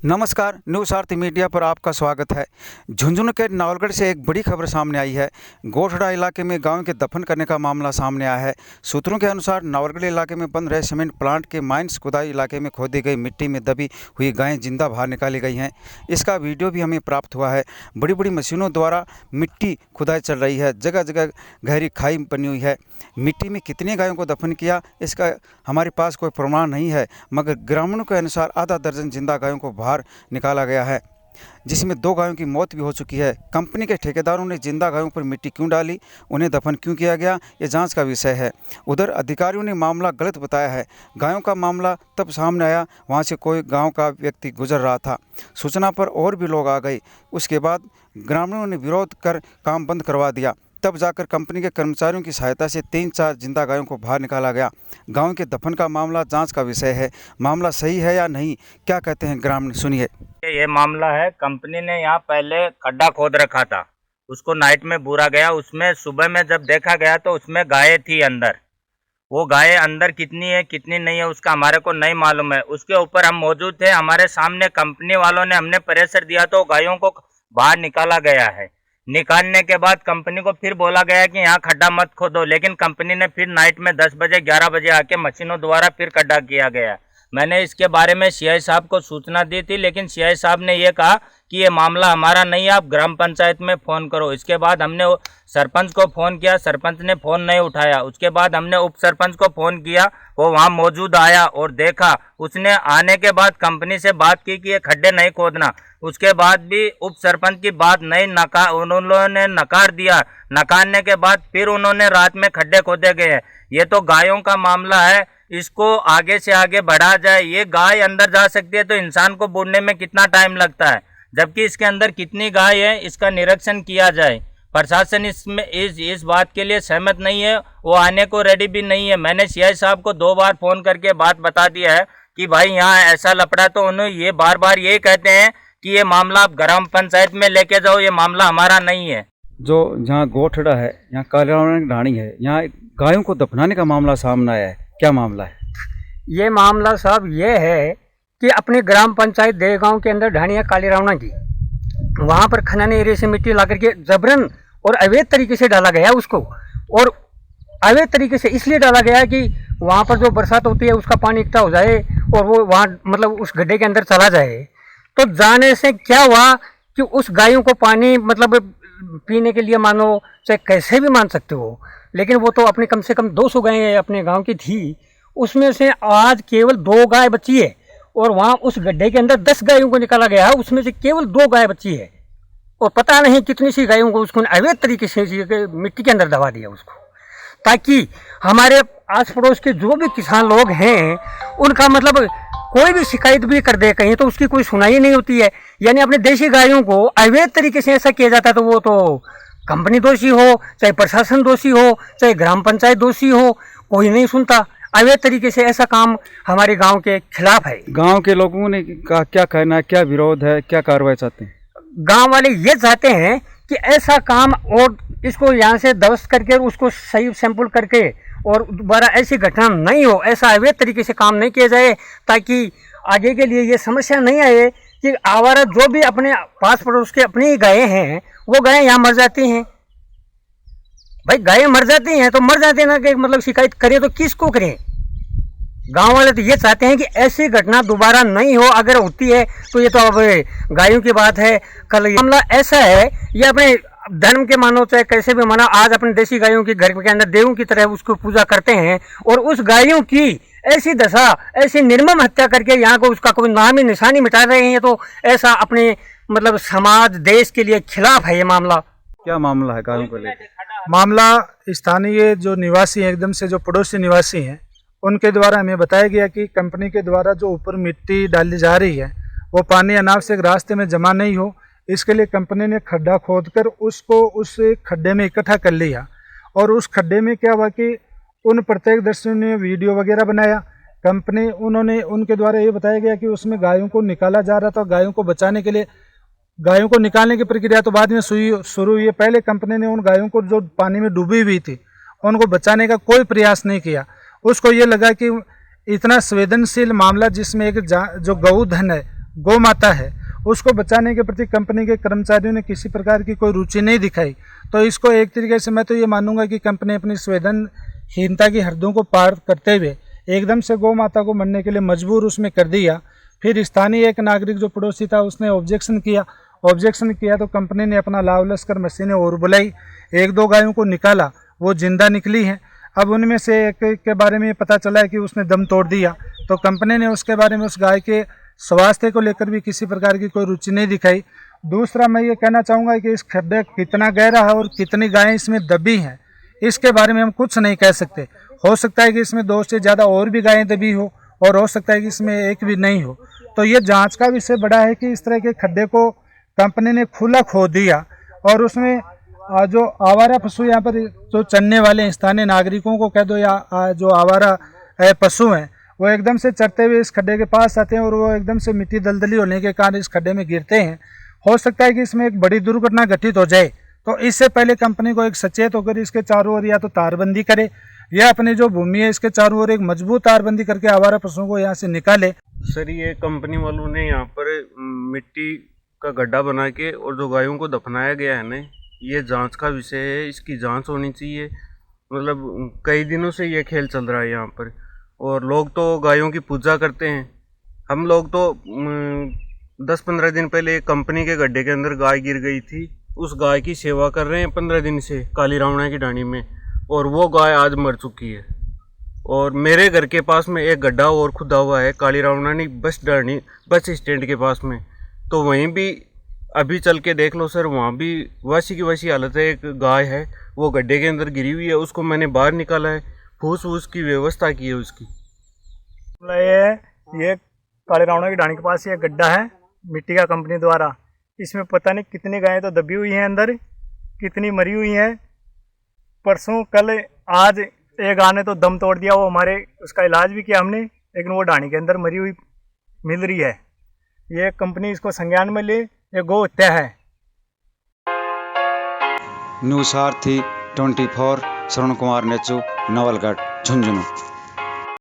नमस्कार, न्यूज़ आरती मीडिया पर आपका स्वागत है। झुंझुनू के नावलगढ़ से एक बड़ी खबर सामने आई है। गोठड़ा इलाके में गायों के दफन करने का मामला सामने आया है। सूत्रों के अनुसार नावलगढ़ इलाके में बन रहे सीमेंट प्लांट के माइंस खुदाई इलाके में खोदी गई मिट्टी में दबी हुई गायें जिंदा बाहर निकाली गई हैं। इसका वीडियो भी हमें प्राप्त हुआ है। बड़ी बड़ी मशीनों द्वारा मिट्टी खुदाई चल रही है। जगह जगह गहरी खाई बनी हुई है। मिट्टी में कितनी गायों को दफन किया, इसका हमारे पास कोई प्रमाण नहीं है, मगर ग्रामीणों के अनुसार आधा दर्जन जिंदा गायों को बाहर निकाला गया है, जिसमें 2 गायों की मौत भी हो चुकी है। कंपनी के ठेकेदारों ने जिंदा गायों पर मिट्टी क्यों डाली, उन्हें दफन क्यों किया गया, ये जांच का विषय है। उधर अधिकारियों ने मामला गलत बताया है। गायों का मामला तब सामने आया, वहां से कोई गांव का व्यक्ति गुजर रहा था। सूचना पर और भी लोग आ गए। उसके बाद ग्रामीणों ने विरोध कर काम बंद करवा दिया। तब जाकर कंपनी के कर्मचारियों की सहायता से 3-4 जिंदा गायों को बाहर निकाला गया। गायों के दफन का मामला जांच का विषय है। मामला सही है या नहीं, क्या कहते हैं ग्रामीण, सुनिए। ये मामला है, कंपनी ने यहाँ पहले खड्डा खोद रखा था, उसको नाइट में बूरा गया। उसमें सुबह में जब देखा गया तो उसमें गायें थी अंदर। वो गायें अंदर कितनी है कितनी नहीं है उसका हमारे को नहीं मालूम है। उसके ऊपर हम मौजूद थे, हमारे सामने कंपनी वालों ने हमने प्रेशर दिया तो गायों को बाहर निकाला गया है। निकालने के बाद कंपनी को फिर बोला गया कि यहाँ खड्डा मत खोदो, लेकिन कंपनी ने फिर नाइट में 10 बजे 11 बजे आके मशीनों द्वारा फिर खड्डा किया गया। मैंने इसके बारे में सीआई साहब को सूचना दी थी, लेकिन सीआई साहब ने ये कहा कि ये मामला हमारा नहीं है, आप ग्राम पंचायत में फ़ोन करो। इसके बाद हमने सरपंच को फ़ोन किया, सरपंच ने फ़ोन नहीं उठाया। उसके बाद हमने उप सरपंच को फ़ोन किया, वो वहाँ मौजूद आया और देखा। उसने आने के बाद कंपनी से बात की कि ये खड्डे नहीं खोदना। उसके बाद भी उप सरपंच की बात नहीं उन्होंने नकार दिया। नकारने के बाद फिर उन्होंने रात में खड्डे खोदे गए। ये तो गायों का मामला है, इसको आगे से आगे बढ़ा जाए। ये गाय अंदर जा सकती है तो इंसान को बूढ़ने में कितना टाइम लगता है, जबकि इसके अंदर कितनी गाय है इसका निरीक्षण किया जाए। प्रशासन इसमें इस बात के लिए सहमत नहीं है, वो आने को रेडी भी नहीं है। मैंने सीआई साहब को 2 बार फ़ोन करके बात बता दिया है कि भाई यहाँ ऐसा लफड़ा, तो उन्होंने ये बार बार यही कहते हैं कि ये मामला आप ग्राम पंचायत में लेके जाओ, ये मामला हमारा नहीं है। जो जहाँ गोठड़ा है, यहाँ कालियावरण ढाणी है, यहाँ गायों को दफनाने का मामला सामने आया है, क्या मामला है? ये मामला साहब ये है कि अपने ग्राम पंचायत देगांव के अंदर ढाणिया कालीरावना की, वहाँ पर खनन एरिया से मिट्टी ला करके जबरन और अवैध तरीके से डाला गया उसको। और अवैध तरीके से इसलिए डाला गया कि वहाँ पर जो बरसात होती है उसका पानी इकट्ठा हो जाए और वो वहाँ मतलब उस गड्ढे के अंदर चला जाए। तो जाने से क्या हुआ कि उस गायों को पानी मतलब पीने के लिए मानो, चाहे कैसे भी मान सकते हो, लेकिन वो तो अपने कम से कम 200 गायें अपने गांव की थी, उसमें से आज केवल 2 गाय बची है। और वहाँ उस गड्ढे के अंदर 10 गायों को निकाला गया है, उसमें से केवल 2 गाय बची है। और पता नहीं कितनी सी गायों को उसको अवैध तरीके से मिट्टी के अंदर दबा दिया उसको, ताकि हमारे आस पड़ोस के जो भी किसान लोग हैं उनका मतलब कोई भी शिकायत भी कर दे कहीं तो उसकी कोई सुनाई नहीं होती है। यानी अपने देशी गायों को अवैध तरीके से ऐसा किया जाता है, तो वो तो कंपनी दोषी हो, चाहे प्रशासन दोषी हो, चाहे ग्राम पंचायत दोषी हो, कोई नहीं सुनता। अवैध तरीके से ऐसा काम हमारे गांव के खिलाफ है। गांव के लोगों ने क्या कहना है, क्या विरोध है, क्या कार्रवाई चाहते हैं? गांव वाले ये चाहते हैं कि ऐसा काम और इसको यहाँ से ध्वस्त करके उसको सही सैंपल करके और दोबारा ऐसी घटना नहीं हो, ऐसा अवैध तरीके से काम नहीं किया जाए, ताकि आगे के लिए ये समस्या नहीं आए कि आवारा जो भी अपने पास पड़ोस के अपनी ही गायें हैं वो गायें यहाँ मर जाती हैं। भाई गायें मर जाती हैं तो मर जाती हैं ना, कि मतलब शिकायत करें तो किसको करें। गांव वाले तो ये चाहते हैं कि ऐसी घटना दोबारा नहीं हो, अगर होती है तो ये तो अब गायों की बात है। कल मामला ऐसा है, ये अपने धर्म के मानो चाहे कैसे भी मानो, आज अपने देशी गायों की घर के अंदर देवों की तरह उसको पूजा करते हैं और उस गायों की ऐसी दशा, ऐसी निर्मम हत्या करके यहाँ को उसका कोई नाम ही निशानी मिटा रहे हैं, तो ऐसा अपने मतलब समाज देश के लिए खिलाफ है ये मामला। क्या मामला है गायों को लेकर? मामला स्थानीय जो निवासी हैं, एकदम से जो पड़ोसी निवासी हैं, उनके द्वारा हमें बताया गया कि कंपनी के द्वारा जो ऊपर मिट्टी डाली जा रही है वो पानी अनावश्यक रास्ते में जमा नहीं हो, इसके लिए कंपनी ने खड्डा खोदकर उसको उस खड्डे में इकट्ठा कर लिया। और उस खड्डे में क्या हुआ कि उन प्रत्यक्षदर्शियों ने वीडियो वगैरह बनाया। कंपनी उनके द्वारा ये बताया गया कि उसमें गायों को निकाला जा रहा था। गायों को बचाने के लिए, गायों को निकालने की प्रक्रिया तो बाद में शुरू हुई है। पहले कंपनी ने उन गायों को जो पानी में डूबी हुई थी उनको बचाने का कोई प्रयास नहीं किया। उसको ये लगा कि इतना संवेदनशील मामला जिसमें एक जो गौ धन है गौ माता है उसको बचाने के प्रति कंपनी के कर्मचारियों ने किसी प्रकार की कोई रुचि नहीं दिखाई, तो इसको एक तरीके से मैं तो ये मानूंगा कि कंपनी अपनी संवेदनहीनता की हदों को पार करते हुए एकदम से गौ माता को मरने के लिए मजबूर उसमें कर दिया। फिर स्थानीय एक नागरिक जो पड़ोसी था उसने ऑब्जेक्शन किया तो कंपनी ने अपना लावलस कर मशीनें और बुलाई, 1-2 गायों को निकाला, वो जिंदा निकली हैं। अब उनमें से एक के बारे में पता चला है कि उसने दम तोड़ दिया, तो कंपनी ने उसके बारे में उस गाय के स्वास्थ्य को लेकर भी किसी प्रकार की कोई रुचि नहीं दिखाई। दूसरा मैं ये कहना चाहूँगा कि इस खड्डे कितना गहरा है और कितनी गायें इसमें दबी हैं, इसके बारे में हम कुछ नहीं कह सकते। हो सकता है कि इसमें 2 से ज़्यादा और भी गायें दबी हो और हो सकता है कि इसमें एक भी नहीं हो। तो ये जांच का विषय बड़ा है कि इस तरह के खड्डे को कंपनी ने खुला खोद दिया और उसमें जो आवारा पशु यहाँ पर जो चरने वाले स्थानीय नागरिकों को कह दो या जो आवारा पशु हैं वो एकदम से चरते हुए इस खड्डे के पास आते हैं और वो एकदम से मिट्टी दलदली होने के कारण इस खड्डे में गिरते हैं। हो सकता है कि इसमें एक बड़ी दुर्घटना घटित हो जाए, तो इससे पहले कंपनी को एक सचेत होकर इसके चारों ओर या तो तारबंदी करे या अपनी जो भूमि है इसके चारों ओर एक मजबूत तारबंदी करके आवारा पशुओं को यहाँ से निकाले। सर ये कंपनी वालों ने यहाँ पर मिट्टी का गड्ढा बना के और जो गायों को दफनाया गया है ना, ये जांच का विषय है, इसकी जांच होनी चाहिए। मतलब कई दिनों से ये खेल चल रहा है यहाँ पर और लोग तो गायों की पूजा करते हैं। हम लोग तो 10-15 दिन पहले कंपनी के गड्ढे के अंदर गाय गिर गई थी, उस गाय की सेवा कर रहे हैं 15 दिन से काली रावणा की ढाणी में, और वो गाय आज मर चुकी है। और मेरे घर के पास में एक गड्ढा और खुदा हुआ है काली रावणानी बस स्टैंड के पास में, तो वहीं भी अभी चल के देख लो सर, वहाँ भी वैसी की वैसी हालत है। एक गाय है वो गड्ढे के अंदर गिरी हुई है, उसको मैंने बाहर निकाला है, फूस वूस की व्यवस्था की है उसकी। ये काली रावणा की ढाणी के पास ये गड्ढा है मिट्टी का कंपनी द्वारा, इसमें पता नहीं कितनी गायें तो दबी हुई हैं अंदर, कितनी मरी हुई हैं। परसों कल आज एक गाय ने तो दम तोड़ दिया, वो हमारे उसका इलाज भी किया हमने, लेकिन वो ढाणी के अंदर मरी हुई मिल रही है। ये कंपनी इसको संज्ञान में ले, ये गौ हत्या है। न्यूज़ सारथी 24 श्रवण कुमार नेचू, नवलगढ़, झुंझुनू।